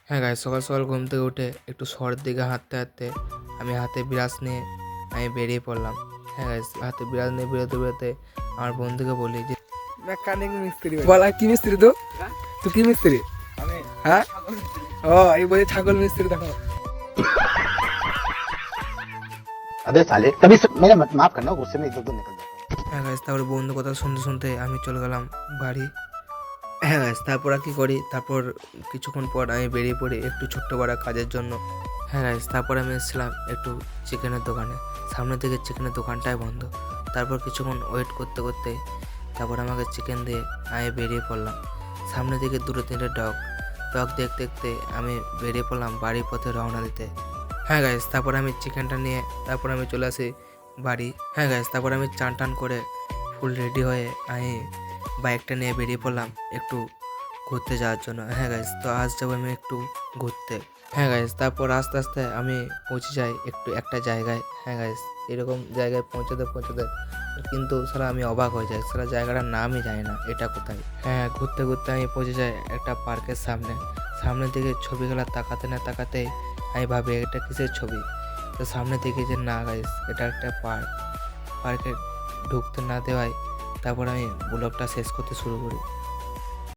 হ্যাঁ গাইস, সকাল সকাল ঘুম থেকে উঠে একটু শহরের দিকে হাঁটতে হাঁটতে আমি হাতে বিরাস নিয়ে আমি বেরিয়ে পড়লাম। হ্যাঁ গাইস, হাতে বিরাস নিয়ে বেরোতে বেরোতে আমার বন্ধুকে বলি যে মেকানিক মিস্ত্রি বলা। কি মিস্ত্রি তো? তুই কি মিস্ত্রি? হ্যাঁ, ও এই বলে ছাগল মিস্ত্রি। দেখো अबे साले तभी मेरा माफ करना, गुस्से में इधर उधर निकल जाता हूँ। হ্যাঁ গাইস, তারপরে বন্ধু কথা শুনতে শুনতে আমি চলে গেলাম বাড়ি। হ্যাঁ গাইস, তারপর আর কি করি, তারপর কিছুক্ষণ পর আমি বেরিয়ে পড়ি একটু ছোট্ট বড় কাজের জন্য। হ্যাঁ গাইস, তারপর আমি এসেছিলাম একটু চিকেনের দোকানে। সামনের দিকে চিকেনের দোকানটাই বন্ধ। তারপর কিছুক্ষণ ওয়েট করতে করতে তারপর আমাকে চিকেন দিয়ে আমি বেরিয়ে পড়লাম। সামনের দিকে দুটো তিনটে ডগ দেখতে দেখতে আমি বেরিয়ে পড়লাম বাড়ির পথে রওনা দিতে। হ্যাঁ গাইস, তারপর আমি চিকেনটা নিয়ে তারপর আমি চলে আসি বাড়ি। হ্যাঁ গাইস, তারপর আমি চান টান করে ফুল রেডি হয়ে আমি বাইকটা নিয়ে বেরিয়ে পড়লাম একটু ঘুরতে যাওয়ার জন্য। হ্যাঁ গাইস, তো আজ যাবো আমি একটু ঘুরতে। হ্যাঁ গাইস, তারপর আস্তে আস্তে আমি পৌঁছে যাই একটা জায়গায়। হ্যাঁ গাইস, এরকম জায়গায় পৌঁছাতে পৌঁছাতে কিন্তু সারা আমি অবাক হয়ে যাই, সারা জায়গাটার নামই জানি না এটা কোথায়। হ্যাঁ, ঘুরতে ঘুরতে আমি পৌঁছে যাই একটা পার্কের সামনের দিকে ছবিগুলো তাকাতে না তাকাতেই আমি ভাবি এটা কিসের ছবি। তো সামনে দেখি যে না গাইস, এটা একটা পার্কে ঢুকতে না দেওয়ায় তারপর আমি ব্লগটা শেষ করতে শুরু করি।